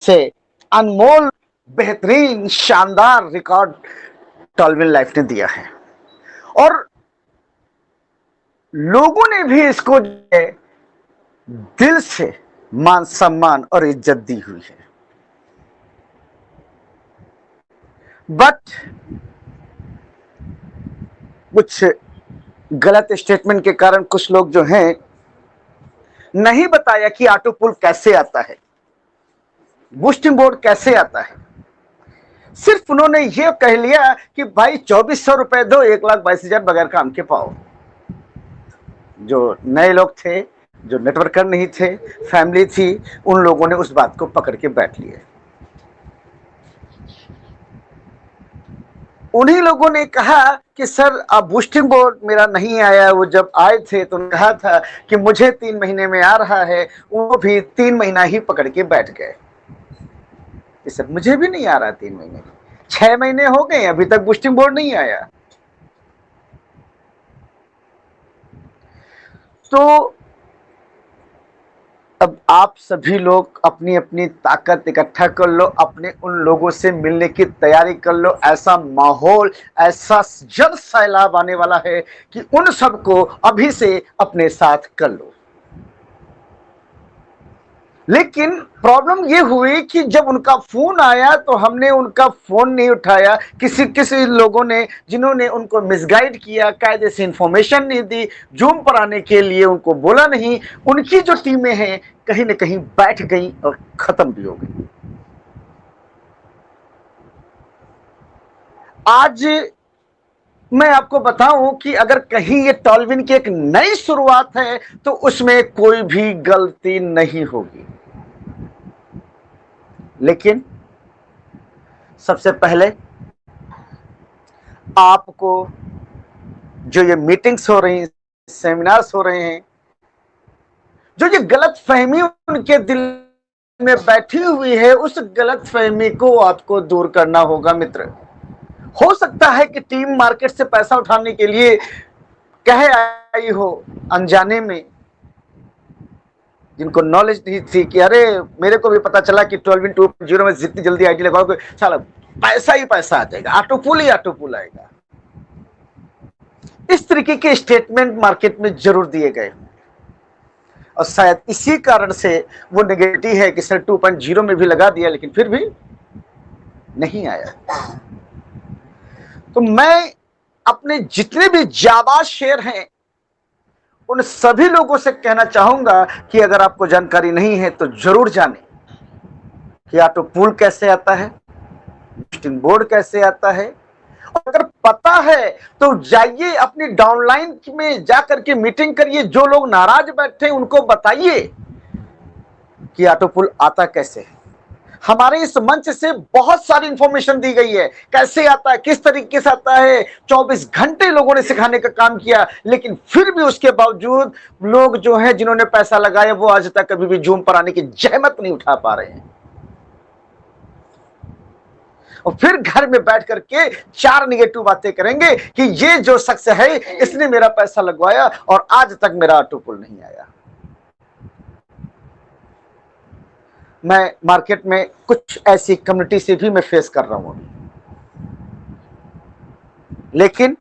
से अनमोल, बेहतरीन, शानदार रिकॉर्ड टॉलविन लाइफ ने दिया है और लोगों ने भी इसको दिल से मान सम्मान और इज्जत दी हुई है। बट कुछ गलत स्टेटमेंट के कारण कुछ लोग जो हैं नहीं बताया कि ऑटो पुल कैसे आता है, बूस्टिंग बोर्ड कैसे आता है। सिर्फ उन्होंने ये कह लिया कि भाई 2400 रुपए दो, 1,22,000 बगैर काम के पाओ। जो नए लोग थे, जो नेटवर्कर नहीं थे, फैमिली थी, उन लोगों ने उस बात को पकड़ के बैठ लिया। उन्हीं लोगों ने कहा कि सर अब बूस्टिंग बोर्ड मेरा नहीं आया। वो जब आए थे तो कहा था कि मुझे 3 महीने में आ रहा है, वो भी 3 महीना ही पकड़ के बैठ गए कि सर मुझे भी नहीं आ रहा 3 महीने, 6 महीने हो गए अभी तक बूस्टिंग बोर्ड नहीं आया। तो अब आप सभी लोग अपनी अपनी ताकत इकट्ठा कर लो, अपने उन लोगों से मिलने की तैयारी कर लो। ऐसा माहौल, ऐसा जल सैलाब आने वाला है कि उन सबको अभी से अपने साथ कर लो। लेकिन प्रॉब्लम ये हुई कि जब उनका फोन आया तो हमने उनका फोन नहीं उठाया। किसी लोगों ने, जिन्होंने उनको मिसगाइड किया, कायदे से इंफॉर्मेशन नहीं दी, जूम पर आने के लिए उनको बोला नहीं, उनकी जो टीमें हैं कहीं ना कहीं बैठ गई और खत्म भी हो गई। आज मैं आपको बताऊं कि अगर कहीं ये टॉलविन की एक नई शुरुआत है तो उसमें कोई भी गलती नहीं होगी। लेकिन सबसे पहले आपको जो ये मीटिंग्स हो रही हैं, सेमिनार्स हो रहे हैं, जो ये गलत फहमी उनके दिल में बैठी हुई है, उस गलत फहमी को आपको दूर करना होगा मित्र। हो सकता है कि टीम मार्केट से पैसा उठाने के लिए कहे आई हो अनजाने में, जिनको नॉलेज नहीं थी कि अरे मेरे को भी पता चला कि 12 में जितनी जल्दी आईडी लगाओगे साला पैसा ही पैसा आ जाएगा, ऑटो पुल ही ऑटो पुल आएगा। इस तरीके के स्टेटमेंट मार्केट में जरूर दिए गए और शायद इसी कारण से वो नेगेटिव है कि सर 2.0 में भी लगा दिया लेकिन फिर भी नहीं आया। तो मैं अपने जितने भी जाबाज शेयर हैं उन सभी लोगों से कहना चाहूंगा कि अगर आपको जानकारी नहीं है तो जरूर जानें कि ऑटो पुल कैसे आता है, बूस्टिंग बोर्ड कैसे आता है। और अगर पता है तो जाइए अपनी डाउनलाइन में जाकर के मीटिंग करिए। जो लोग नाराज बैठे उनको बताइए कि ऑटो पुल आता कैसे है। हमारे इस मंच से बहुत सारी इंफॉर्मेशन दी गई है, कैसे आता है, किस तरीके से आता है। 24 घंटे लोगों ने सिखाने का काम किया, लेकिन फिर भी उसके बावजूद लोग जो हैं जिन्होंने पैसा लगाया वो आज तक कभी भी जूम पर आने की जहमत नहीं उठा पा रहे हैं। और फिर घर में बैठ करके 4 निगेटिव बातें करेंगे कि ये जो शख्स है इसने मेरा पैसा लगवाया और आज तक मेरा ऑटो पुल नहीं आया। मैं मार्केट में कुछ ऐसी कम्युनिटी से भी मैं फेस कर रहा हूं, लेकिन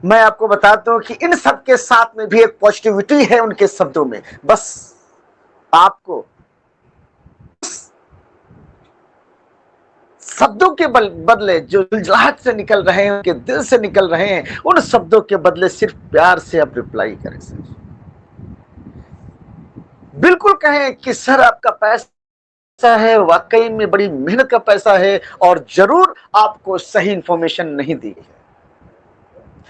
मैं आपको बताता हूं कि इन सब के साथ में भी एक पॉजिटिविटी है उनके शब्दों में। बस आपको शब्दों के बदले जो दिलजलाहट से निकल रहे हैं, उनके दिल से निकल रहे हैं, उन शब्दों के बदले सिर्फ प्यार से आप रिप्लाई करें सर। बिल्कुल कहें कि सर आपका पैसा है, वाकई में बड़ी मेहनत का पैसा है और जरूर आपको सही इंफॉर्मेशन नहीं दी है,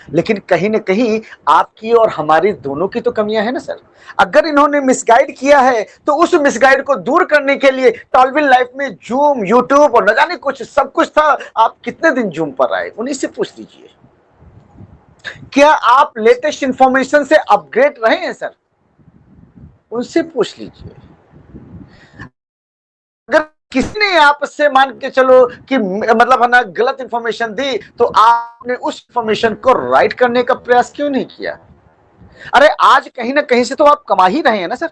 लेकिन कहीं ना कहीं आपकी और हमारी दोनों की तो कमियां है ना सर। अगर इन्होंने मिसगाइड किया है तो उस मिसगाइड को दूर करने के लिए टॉलविन लाइफ में जूम, यूट्यूब और न जाने कुछ सब कुछ था। आप कितने दिन जूम पर आए उन्हीं से पूछ लीजिए। क्या आप लेटेस्ट इंफॉर्मेशन से अपग्रेड रहे हैं सर, उनसे पूछ लीजिए। अगर किसी ने आपसे मान के चलो कि मतलब है ना गलत इंफॉर्मेशन दी तो आपने उस इंफॉर्मेशन को राइट करने का प्रयास क्यों नहीं किया? अरे आज कहीं ना कहीं से तो आप कमा ही रहे हैं ना सर।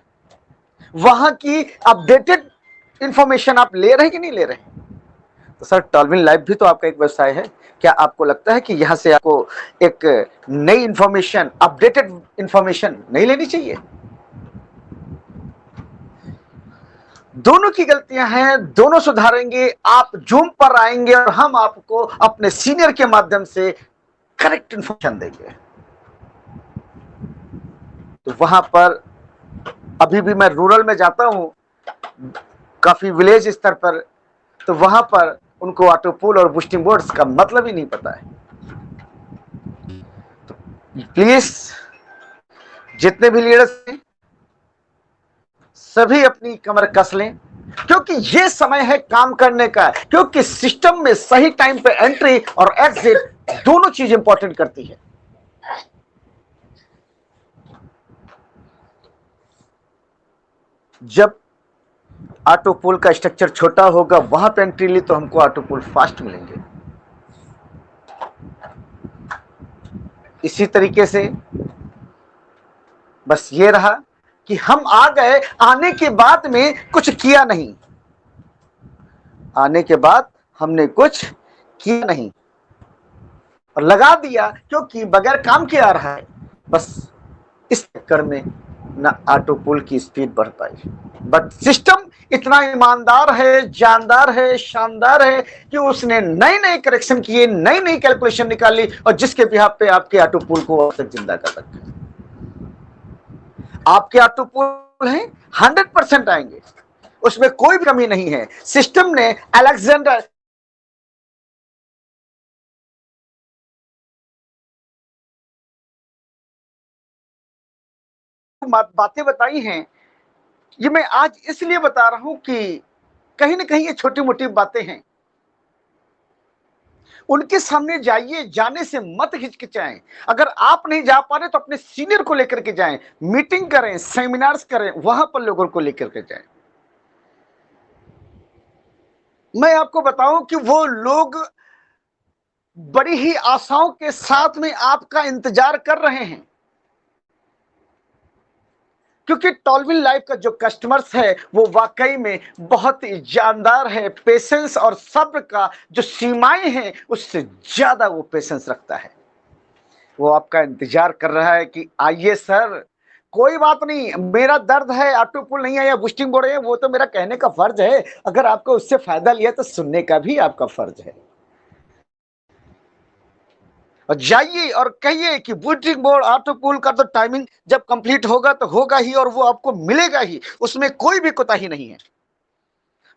वहां की अपडेटेड इंफॉर्मेशन आप ले रहे हैं कि नहीं ले रहे हैं? तो सर टॉलविन लाइफ भी तो आपका एक व्यवसाय है। क्या आपको लगता है कि यहां से आपको एक नई इंफॉर्मेशन, अपडेटेड इंफॉर्मेशन नहीं लेनी चाहिए? दोनों की गलतियां हैं, दोनों सुधारेंगे। आप जूम पर आएंगे और हम आपको अपने सीनियर के माध्यम से करेक्ट इंफॉर्मेशन देंगे। तो वहां पर अभी भी मैं रूरल में जाता हूं, काफी विलेज स्तर पर, तो वहां पर उनको ऑटो पुल और बूस्टिंग बोर्ड्स का मतलब ही नहीं पता है। तो प्लीज जितने भी लीडर्स हैं सभी अपनी कमर कस लें, क्योंकि ये समय है काम करने का। क्योंकि सिस्टम में सही टाइम पे एंट्री और एग्जिट दोनों चीज इंपॉर्टेंट करती है। जब ऑटो पुल का स्ट्रक्चर छोटा होगा वहां पे एंट्री ली तो हमको ऑटो पुल फास्ट मिलेंगे। इसी तरीके से बस ये रहा कि हम आ गए, आने के बाद में कुछ किया नहीं, आने के बाद हमने कुछ किया नहीं और लगा दिया क्योंकि बगैर काम के आ रहा है। बस इस चक्कर में ना ऑटो पुल की स्पीड बढ़ पाई। बट सिस्टम इतना ईमानदार है, जानदार है, शानदार है कि उसने नए नए करेक्शन किए, नई नई कैलकुलेशन निकाली और जिसके बिहाफ पे आपके ऑटो पुल को अब तक जिंदा कर रखा है। आपके ऑटो पुल हैं 100% आएंगे, उसमें कोई भी कमी नहीं है। सिस्टम ने अलेक्जेंडर बातें बताई हैं, ये मैं आज इसलिए बता रहा हूं कि कहीं ना कहीं ये छोटी मोटी बातें हैं, उनके सामने जाइए, जाने से मत हिचकिचाएं। अगर आप नहीं जा पा रहे तो अपने सीनियर को लेकर के जाएं, मीटिंग करें, सेमिनार्स करें, वहां पर लोगों को लेकर के जाएं। मैं आपको बताऊं कि वो लोग बड़ी ही आशाओं के साथ में आपका इंतजार कर रहे हैं, क्योंकि टॉलविन लाइफ का जो कस्टमर्स है वो वाकई में बहुत ही जानदार है। पेशेंस और सब्र का जो सीमाएं हैं उससे ज्यादा वो पेशेंस रखता है। वो आपका इंतजार कर रहा है कि आइए सर, कोई बात नहीं, मेरा दर्द है, ऑटो पुल नहीं है या बूस्टिंग बोर्ड है, वो तो मेरा कहने का फर्ज है। अगर आपको उससे फायदा लिया तो सुनने का भी आपका फर्ज है। और जाइए और कहिए कि बूस्टिंग बोर्ड, ऑटो पुल का तो टाइमिंग जब कंप्लीट होगा तो होगा ही और वो आपको मिलेगा ही, उसमें कोई भी कोताही नहीं है।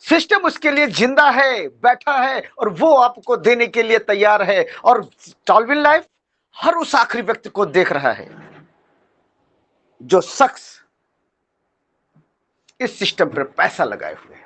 सिस्टम उसके लिए जिंदा है, बैठा है और वो आपको देने के लिए तैयार है। और टॉलविन लाइफ हर उस आखिरी व्यक्ति को देख रहा है जो शख्स इस सिस्टम पर पैसा लगाए हुए हैं।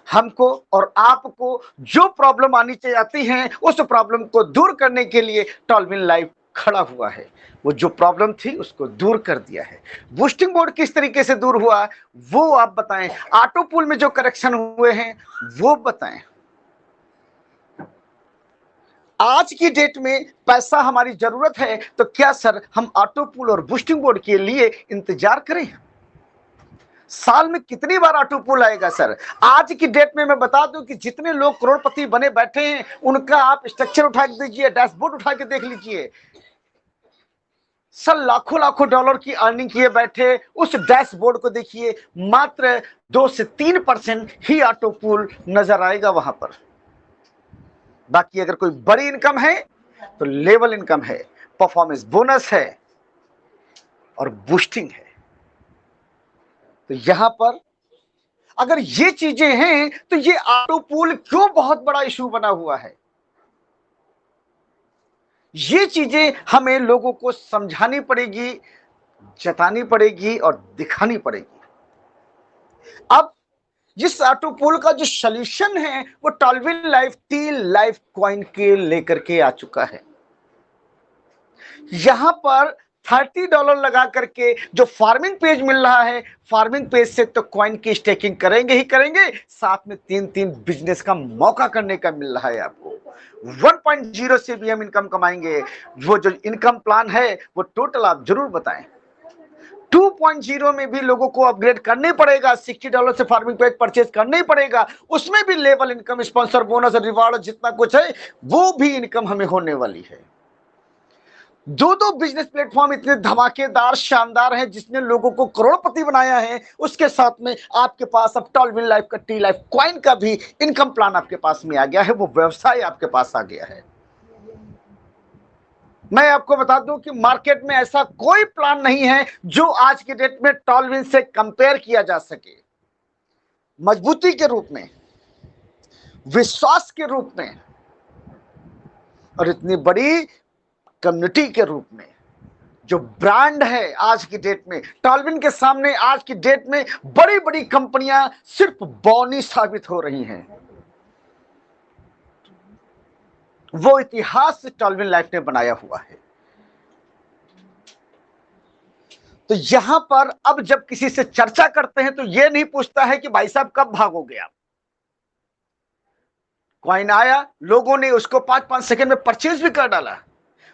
हमको और आपको जो प्रॉब्लम आनी चाहिए है, उस प्रॉब्लम को दूर करने के लिए टॉलविन लाइफ खड़ा हुआ है। वो जो प्रॉब्लम थी उसको दूर कर दिया है। बूस्टिंग बोर्ड किस तरीके से दूर हुआ वो आप बताएं, ऑटो पुल में जो करेक्शन हुए हैं वो बताएं। आज की डेट में पैसा हमारी जरूरत है तो क्या सर हम ऑटो पुल और बूस्टिंग बोर्ड के लिए इंतजार करें? साल में कितनी बार ऑटो पुल आएगा सर? आज की डेट में मैं बता दूं कि जितने लोग करोड़पति बने बैठे हैं उनका आप स्ट्रक्चर उठा के दीजिए, डैशबोर्ड उठा के देख लीजिए सर। लाखों लाखों डॉलर की अर्निंग किए बैठे उस डैशबोर्ड को देखिए, मात्र 2 से 3% ही ऑटो पुल नजर आएगा वहां पर। बाकी अगर कोई बड़ी इनकम है तो लेवल इनकम है, परफॉर्मेंस बोनस है और बूस्टिंग है। तो यहां पर अगर ये चीजें हैं तो ये ऑटो पुल क्यों बहुत बड़ा इशू बना हुआ है? ये चीजें हमें लोगों को समझानी पड़ेगी, जतानी पड़ेगी और दिखानी पड़ेगी। अब जिस ऑटो पुल का जो सॉल्यूशन है वो टॉलविन लाइफ टील लाइफ कॉइन के लेकर के आ चुका है। यहां पर $30 लगा करके जो फार्मिंग पेज मिल रहा है, फार्मिंग पेज से तो कॉइन की स्टेकिंग करेंगे ही करेंगे, साथ में 3 बिजनेस का मौका करने का मिल रहा है आपको। 1.0 से भी हम इनकम कमाएंगे। वो जो इनकम प्लान है वो टोटल आप जरूर बताएं। 2.0 में भी लोगों को अपग्रेड करने पड़ेगा, $60 से फार्मिंग पेज परचेज करने ही पड़ेगा, उसमें भी level income, sponsor bonus, reward, जितना कुछ है वो भी इनकम हमें होने वाली है। दो बिजनेस प्लेटफॉर्म इतने धमाकेदार, शानदार हैं, जिसने लोगों को करोड़पति बनाया है, उसके साथ में आपके पास अब टॉलविन लाइफ का टी लाइफ कॉइन का भी इनकम प्लान आपके पास में आ गया है, वो व्यवसाय आपके पास आ गया है। मैं आपको बता दूं कि मार्केट में ऐसा कोई प्लान नहीं है जो आज के डेट में टॉलविन से कंपेयर किया जा सके, मजबूती के रूप में, विश्वास के रूप में और इतनी बड़ी कम्युनिटी के रूप में। जो ब्रांड है आज की डेट में टॉलविन के सामने, आज की डेट में बड़ी बड़ी कंपनियां सिर्फ बौनी साबित हो रही हैं। वो इतिहास टॉलविन लाइफ ने बनाया हुआ है। तो यहां पर अब जब किसी से चर्चा करते हैं तो ये नहीं पूछता है कि भाई साहब कब भागोगे आप। कॉइन आया, लोगों ने उसको 5-5 सेकंड में परचेज भी कर डाला,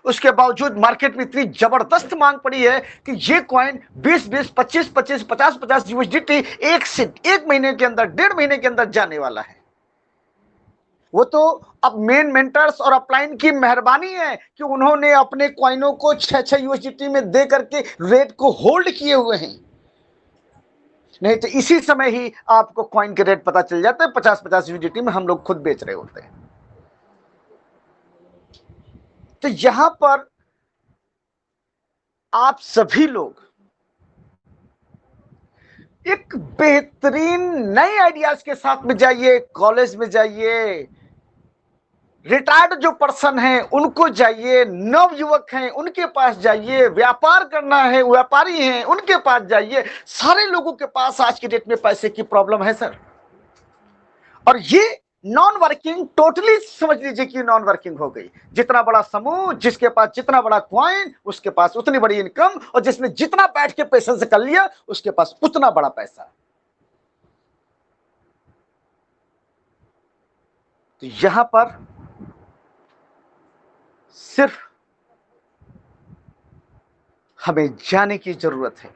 उसके बावजूद मार्केट में इतनी जबरदस्त मांग पड़ी है कि ये कॉइन 20-20, 25-25, 50-50 यूएसडीटी एक महीने के अंदर, 1.5 महीने के अंदर जाने वाला है। वो तो अब मेन मेंटर्स और अपलाइन की मेहरबानी है कि उन्होंने अपने कॉइनों को 6-6 यूएसडीटी में दे करके रेट को होल्ड किए हुए हैं, नहीं तो इसी समय ही आपको कॉइन के रेट पता चल जाते हैं। 50-50 यूएसडीटी में हम लोग खुद बेच रहे होते हैं। तो यहां पर आप सभी लोग एक बेहतरीन नए आइडियाज के साथ में जाइए, कॉलेज में जाइए, रिटायर्ड जो पर्सन हैं उनको जाइए, नव युवक हैं उनके पास जाइए, व्यापार करना है, व्यापारी हैं उनके पास जाइए। सारे लोगों के पास आज की डेट में पैसे की प्रॉब्लम है सर, और ये नॉन वर्किंग, टोटली समझ लीजिए कि नॉन वर्किंग हो गई। जितना बड़ा समूह, जिसके पास जितना बड़ा कॉइन, उसके पास उतनी बड़ी इनकम, और जिसने जितना बैठ के पैसे से कर लिया उसके पास उतना बड़ा पैसा। तो यहां पर सिर्फ हमें जाने की जरूरत है।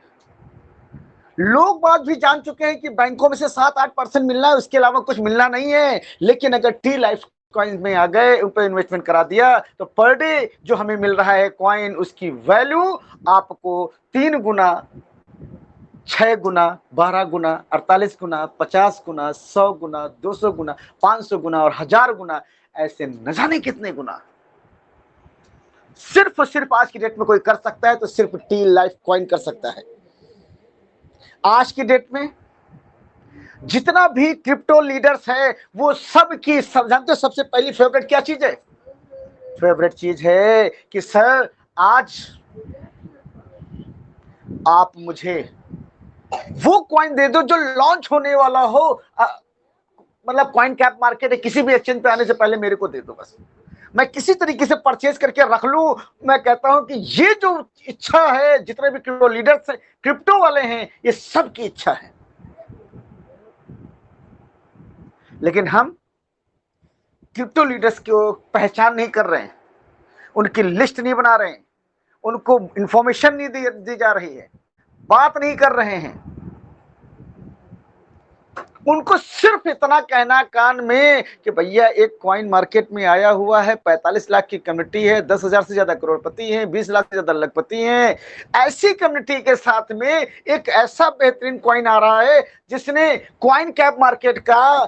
लोग बात भी जान चुके हैं कि बैंकों में से 7-8% मिलना है, उसके अलावा कुछ मिलना नहीं है। लेकिन अगर टी लाइफ कॉइन में आ गए, उन पर इन्वेस्टमेंट करा दिया, तो पर डे जो हमें मिल रहा है कॉइन, उसकी वैल्यू आपको 3 गुना, 6 गुना, 12 गुना, 48 गुना, 50 गुना, 100 गुना, 200 गुना, 500 गुना और 1000 गुना, ऐसे न जाने कितने गुना सिर्फ और सिर्फ आज की डेट में कोई कर सकता है तो सिर्फ टी लाइफ कॉइन कर सकता है। आज की डेट में जितना भी क्रिप्टो लीडर्स है वो सब की सब जानते हो, सबसे पहली फेवरेट क्या चीज है? फेवरेट चीज है कि सर आज आप मुझे वो कॉइन दे दो जो लॉन्च होने वाला हो, मतलब कॉइन कैप मार्केट है, किसी भी एक्सचेंज पे आने से पहले मेरे को दे दो, बस मैं किसी तरीके से परचेज करके रख लूं। मैं कहता हूं कि ये जो इच्छा है, जितने भी क्रिप्टो लीडर्स हैं, क्रिप्टो वाले हैं, ये सब की इच्छा है। लेकिन हम क्रिप्टो लीडर्स को पहचान नहीं कर रहे हैं, उनकी लिस्ट नहीं बना रहे हैं, उनको इंफॉर्मेशन नहीं दी जा रही है, बात नहीं कर रहे हैं। उनको सिर्फ इतना कहना कान में कि भैया एक कॉइन मार्केट में आया हुआ है, 45 लाख की कम्युनिटी है, 10,000 से ज्यादा करोड़पति हैं, 20 लाख से ज्यादा लखपति हैं। ऐसी कम्युनिटी के साथ में एक ऐसा बेहतरीन कॉइन आ रहा है जिसने कॉइन कैप मार्केट का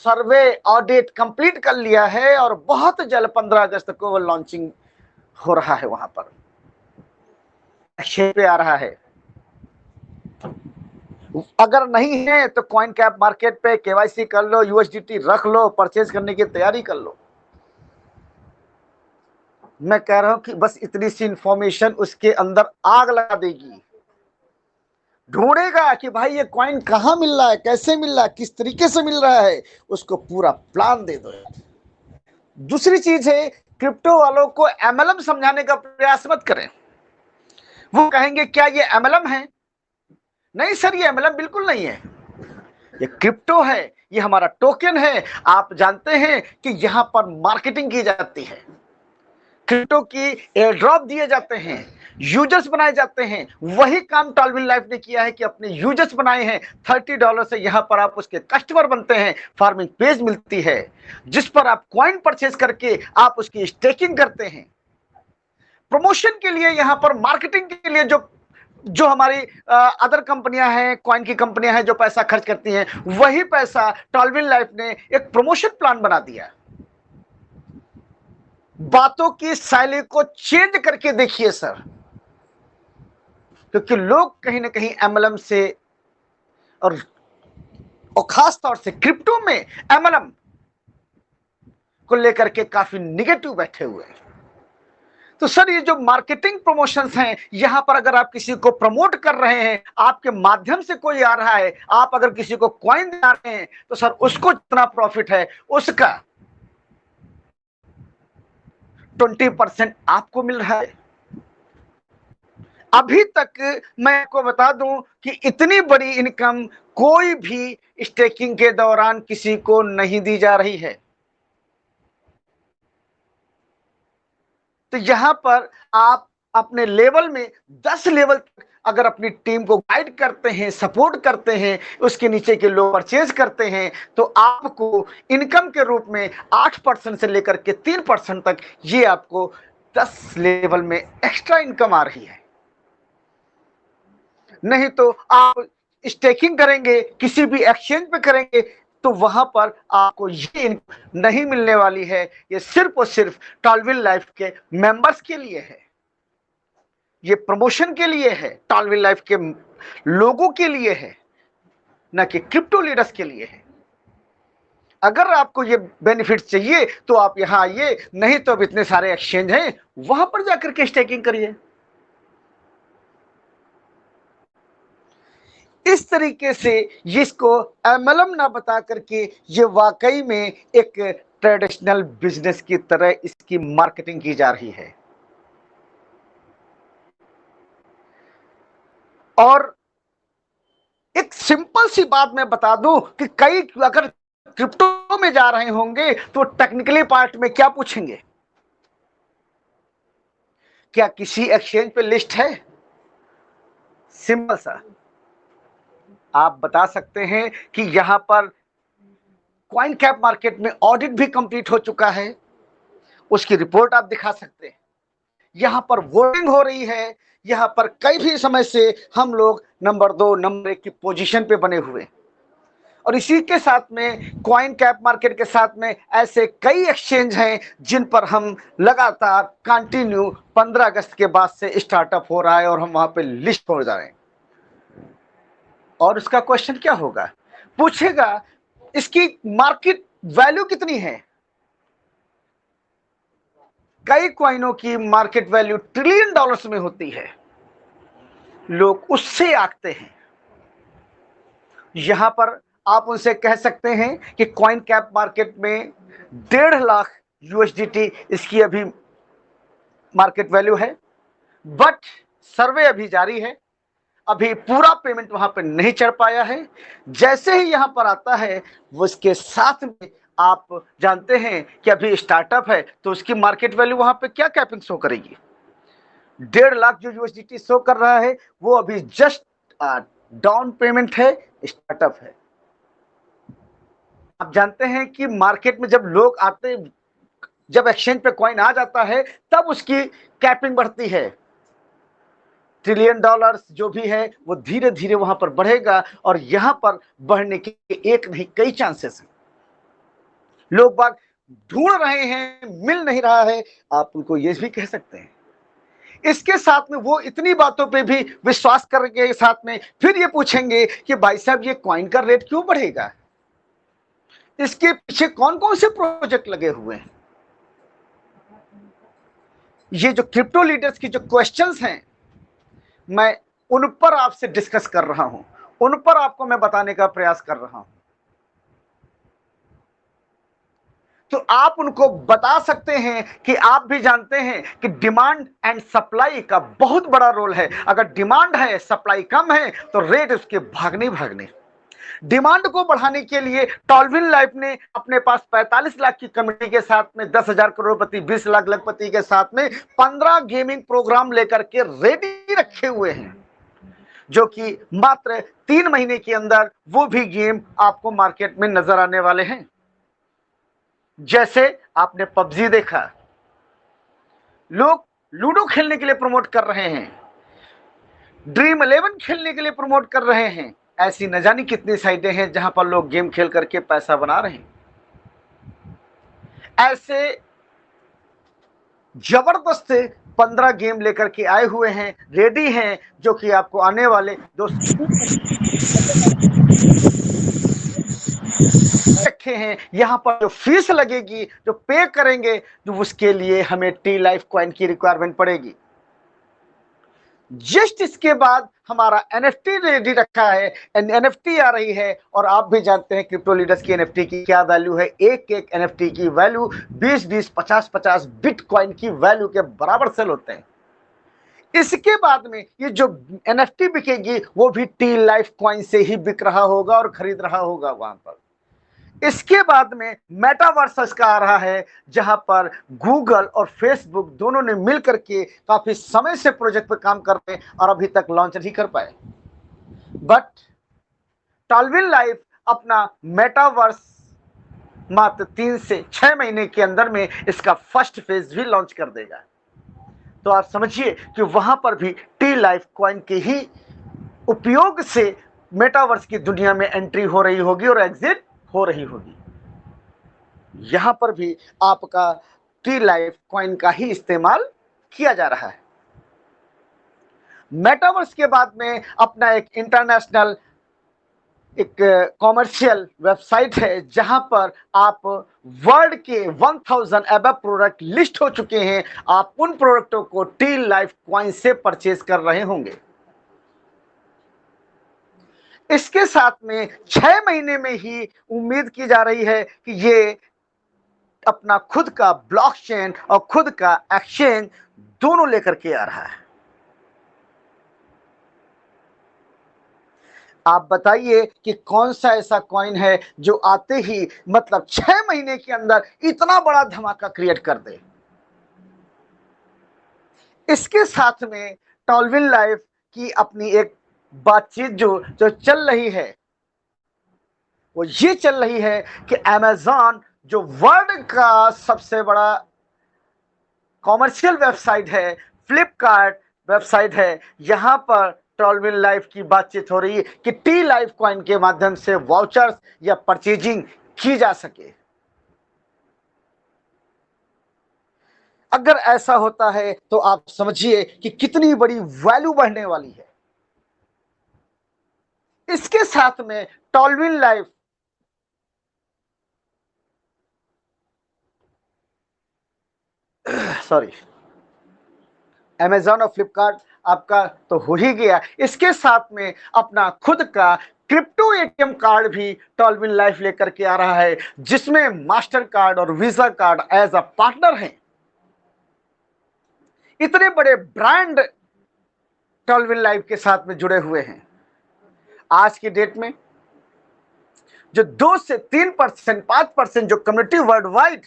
सर्वे ऑडिट कंप्लीट कर लिया है और बहुत जल्द 15 अगस्त को वो लॉन्चिंग हो रहा है, वहां पर पे आ रहा है। अगर नहीं है तो कॉइन कैप मार्केट पे केवाईसी कर लो, यूएसडीटी रख लो, परचेज करने की तैयारी कर लो। मैं कह रहा हूं कि बस इतनी सी इंफॉर्मेशन उसके अंदर आग लगा देगी, ढूंढेगा कि भाई ये कॉइन कहां मिल रहा है, कैसे मिल रहा है, किस तरीके से मिल रहा है, उसको पूरा प्लान दे दो। दूसरी चीज है, क्रिप्टो वालों को एमएलएम समझाने का प्रयास मत करें। वो कहेंगे क्या ये एमएलएम है? नहीं सर, ये एमएलएम बिल्कुल नहीं है, ये क्रिप्टो है, ये हमारा टोकन है। आप जानते हैं कि यहां पर मार्केटिंग की जाती है, क्रिप्टो की एयर ड्रॉप दिए जाते हैं, यूजर्स बनाए जाते हैं। वही काम टॉलविन लाइफ ने किया है कि अपने यूजर्स बनाए हैं। $30 से यहां पर आप उसके कस्टमर बनते हैं, फार्मिंग पेज मिलती है जिस पर आप कॉइन परचेज करके आप उसकी स्टेकिंग करते हैं। प्रमोशन के लिए, यहां पर मार्केटिंग के लिए जो जो हमारी अदर कंपनियां हैं, कॉइन की कंपनियां हैं जो पैसा खर्च करती हैं, वही पैसा टॉलविन लाइफ ने एक प्रमोशन प्लान बना दिया। बातों की शैली को चेंज करके देखिए सर, क्योंकि लोग कहीं ना कहीं एमएलएम से और खास तौर से क्रिप्टो में एमएलएम को लेकर के काफी निगेटिव बैठे हुए हैं। तो सर ये जो मार्केटिंग प्रमोशंस हैं, यहां पर अगर आप किसी को प्रमोट कर रहे हैं, आपके माध्यम से कोई आ रहा है, आप अगर किसी को कॉइन दे रहे हैं, तो सर उसको जितना प्रॉफिट है उसका 20% आपको मिल रहा है। अभी तक मैं आपको बता दूं कि इतनी बड़ी इनकम कोई भी स्टेकिंग के दौरान किसी को नहीं दी जा रही है। तो यहां पर आप अपने लेवल में 10 लेवल तक अगर अपनी टीम को गाइड करते हैं, सपोर्ट करते हैं, उसके नीचे के लोग परचेज करते हैं, तो आपको इनकम के रूप में 8% से लेकर के 3% तक ये आपको 10 लेवल में एक्स्ट्रा इनकम आ रही है। नहीं तो आप स्टेकिंग करेंगे, किसी भी एक्सचेंज पे करेंगे, तो वहां पर आपको ये नहीं मिलने वाली है। ये सिर्फ और सिर्फ टॉलविन लाइफ के मेंबर्स के लिए है, ये प्रमोशन के लिए है, टॉलविन लाइफ के लोगों के लिए है, ना कि क्रिप्टो लीडर्स के लिए है। अगर आपको ये बेनिफिट चाहिए तो आप यहां आइए, नहीं तो अब इतने सारे एक्सचेंज हैं, वहां पर जाकर के स्टेकिंग करिए। इस तरीके से इसको एमएलएम ना बता करके ये वाकई में एक ट्रेडिशनल बिजनेस की तरह इसकी मार्केटिंग की जा रही है। और एक सिंपल सी बात मैं बता दूं कि कई अगर क्रिप्टो में जा रहे होंगे तो टेक्निकली पार्ट में क्या पूछेंगे, क्या किसी एक्सचेंज पे लिस्ट है? सिंपल सा आप बता सकते हैं कि यहां पर कॉइन कैप मार्केट में ऑडिट भी कंप्लीट हो चुका है, उसकी रिपोर्ट आप दिखा सकते हैं। यहां पर वोटिंग हो रही है, यहां पर कई भी समय से हम लोग नंबर 2 नंबर 1 की पोजीशन पे बने हुए, और इसी के साथ में कॉइन कैप मार्केट के साथ में ऐसे कई एक्सचेंज हैं जिन पर हम लगातार कंटिन्यू 15 अगस्त के बाद से स्टार्टअप हो रहा है और हम वहां पे लिस्ट हो जा रहे हैं। और उसका क्वेश्चन क्या होगा, पूछेगा इसकी मार्केट वैल्यू कितनी है? कई कॉइनों की मार्केट वैल्यू ट्रिलियन डॉलर्स में होती है, लोग उससे आंकते हैं। यहां पर आप उनसे कह सकते हैं कि कॉइन कैप मार्केट में 1.5 लाख यूएसडीटी इसकी अभी मार्केट वैल्यू है, बट सर्वे अभी जारी है, अभी पूरा पेमेंट वहां पर नहीं चढ़ पाया है। जैसे ही यहां पर आता है वो इसके साथ में आप जानते हैं कि अभी स्टार्टअप है, तो उसकी मार्केट वैल्यू वहां पे क्या कैपिंग शो करेगी? 1.5 लाख जो यूएसडीटी शो कर रहा है वो अभी जस्ट डाउन पेमेंट है, स्टार्टअप है। आप जानते हैं कि मार्केट में जब लोग आते, जब एक्सचेंज पे कॉइन आ जाता है तब उसकी कैपिंग बढ़ती है। ट्रिलियन डॉलर्स जो भी है वो धीरे धीरे वहां पर बढ़ेगा, और यहां पर बढ़ने के एक नहीं कई चांसेस हैं। लोग बाग ढूंढ रहे हैं, मिल नहीं रहा है, आप उनको ये भी कह सकते हैं। इसके साथ में वो इतनी बातों पे भी विश्वास करके साथ में फिर ये पूछेंगे कि भाई साहब ये कॉइन का रेट क्यों बढ़ेगा, इसके पीछे कौन कौन से प्रोजेक्ट लगे हुए हैं? ये जो क्रिप्टो लीडर्स की जो क्वेश्चंस हैं, मैं उन पर आपसे डिस्कस कर रहा हूं, उन पर आपको मैं बताने का प्रयास कर रहा हूं। तो आप उनको बता सकते हैं कि आप भी जानते हैं कि डिमांड एंड सप्लाई का बहुत बड़ा रोल है। अगर डिमांड है, सप्लाई कम है, तो रेट उसके भागने भागने। डिमांड को बढ़ाने के लिए टॉलविन लाइफ ने अपने पास 45 लाख की कमेटी के साथ में 10,000 करोड़पति, 20 लाख लखपति के साथ में 15 गेमिंग प्रोग्राम लेकर के रेडी रखे हुए हैं, जो कि मात्र 3 महीने के अंदर वो भी गेम आपको मार्केट में नजर आने वाले हैं। जैसे आपने पबजी देखा, लोग लूडो खेलने के लिए प्रमोट कर रहे हैं, ड्रीम 11 खेलने के लिए प्रमोट कर रहे हैं। ऐसी न जानी कितनी साइटें हैं जहां पर लोग गेम खेल करके पैसा बना रहे हैं। ऐसे जबरदस्त 15 गेम लेकर के आए हुए हैं, रेडी हैं, जो कि आपको आने वाले रखे हैं। यहां पर जो फीस लगेगी, जो पे करेंगे, तो उसके लिए हमें टी लाइफ कॉइन की रिक्वायरमेंट पड़ेगी। जस्ट इसके बाद हमारा एनएफटी रेडी रखा है, एनएफटी आ रही है, और आप भी जानते हैं क्रिप्टो लीडर्स की एनएफटी की क्या वैल्यू है। एक एक एनएफटी की वैल्यू 20-20, 50-50 बिटकॉइन की वैल्यू के बराबर सेल होते हैं। इसके बाद में ये जो एनएफटी बिकेगी वो भी टी लाइफ कॉइन से ही बिक रहा होगा और खरीद रहा होगा वहां पर। इसके बाद में मेटावर्स का आ रहा है, जहां पर गूगल और फेसबुक दोनों ने मिलकर के काफी समय से प्रोजेक्ट पर काम कर रहे हैं और अभी तक लॉन्च नहीं कर पाए। बट टॉलविन लाइफ अपना मेटावर्स मात्र 3 से 6 महीने के अंदर में इसका फर्स्ट फेज भी लॉन्च कर देगा। तो आप समझिए कि वहां पर भी टी लाइफ कॉइन के ही उपयोग से मेटावर्स की दुनिया में एंट्री हो रही होगी और एग्जिट हो रही होगी। यहां पर भी आपका टी लाइफ कॉइन का ही इस्तेमाल किया जा रहा है। मेटावर्स के बाद में अपना एक इंटरनेशनल एक कॉमर्शियल वेबसाइट है, जहां पर आप वर्ल्ड के 1000 अबव प्रोडक्ट लिस्ट हो चुके हैं। आप उन प्रोडक्टों को टी लाइफ कॉइन से परचेज कर रहे होंगे। इसके साथ में 6 महीने में ही उम्मीद की जा रही है कि ये अपना खुद का ब्लॉकचेन और खुद का एक्सचेंज दोनों लेकर के आ रहा है। आप बताइए कि कौन सा ऐसा कॉइन है जो आते ही मतलब 6 महीने के अंदर इतना बड़ा धमाका क्रिएट कर दे। इसके साथ में टॉलविन लाइफ की अपनी एक बातचीत जो चल रही है, वो ये चल रही है कि अमेज़न जो वर्ल्ड का सबसे बड़ा कॉमर्शियल वेबसाइट है, फ्लिपकार्ट वेबसाइट है, यहां पर टॉलविन लाइफ की बातचीत हो रही है कि टी लाइफ कॉइन के माध्यम से वाउचर्स या परचेजिंग की जा सके। अगर ऐसा होता है तो आप समझिए कि कितनी बड़ी वैल्यू बढ़ने वाली है। इसके साथ में टॉलविन लाइफ सॉरी अमेज़न और फ्लिपकार्ट आपका तो हो ही गया। इसके साथ में अपना खुद का क्रिप्टो एटीएम कार्ड भी टॉलविन लाइफ लेकर के आ रहा है, जिसमें मास्टर कार्ड और Visa card as a partner हैं। इतने बड़े ब्रांड टॉलविन लाइफ के साथ में जुड़े हुए हैं। आज की डेट में जो 2 से 3%, 5% जो कम्युनिटी वर्ल्ड वाइड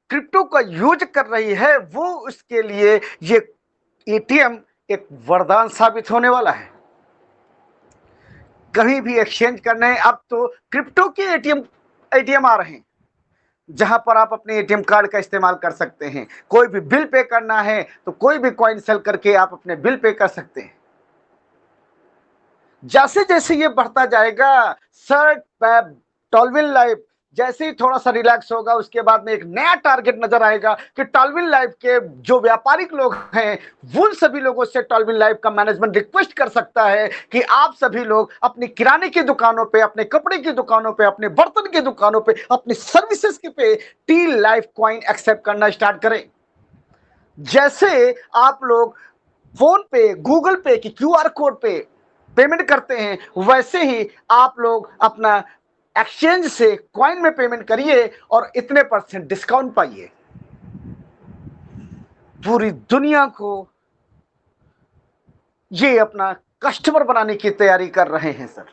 क्रिप्टो का यूज कर रही है, वो उसके लिए ये एटीएम एक वरदान साबित होने वाला है। कहीं भी एक्सचेंज करना है, अब तो क्रिप्टो के एटीएम आ रहे हैं, जहां पर आप अपने एटीएम कार्ड का इस्तेमाल कर सकते हैं। कोई भी बिल पे करना है तो कोई भी कॉइन सेल करके आप अपने बिल पे कर सकते हैं। जैसे जैसे ये बढ़ता जाएगा, सर टॉलविन लाइफ जैसे ही थोड़ा सा रिलैक्स होगा, उसके बाद में एक नया टारगेट नजर आएगा कि टॉलविन लाइफ के जो व्यापारिक लोग हैं, उन सभी लोगों से टॉलविन लाइफ का मैनेजमेंट रिक्वेस्ट कर सकता है कि आप सभी लोग अपनी किराने की दुकानों पे, अपने कपड़े की दुकानों पे, अपने बर्तन की दुकानों पे, अपनी सर्विसेज के पे टी लाइफ कॉइन एक्सेप्ट करना स्टार्ट करें। जैसे आप लोग फोन पे, गूगल पे की क्यूआर कोड पे पेमेंट करते हैं, वैसे ही आप लोग अपना एक्सचेंज से कॉइन में पेमेंट करिए और इतने % डिस्काउंट पाइए। पूरी दुनिया को ये अपना कस्टमर बनाने की तैयारी कर रहे हैं सर।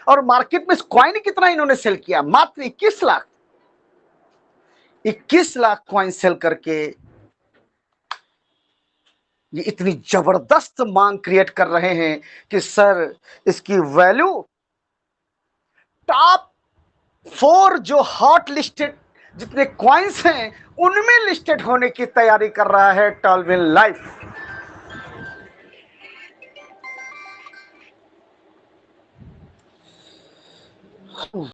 और मार्केट में इस कॉइन कितना इन्होंने सेल किया, मात्र 21 लाख। 21 लाख कॉइन सेल करके ये इतनी जबरदस्त मांग क्रिएट कर रहे हैं कि सर इसकी वैल्यू टॉप 4 जो हॉट लिस्टेड जितने कॉइन्स हैं उनमें लिस्टेड होने की तैयारी कर रहा है टॉलविन लाइफ।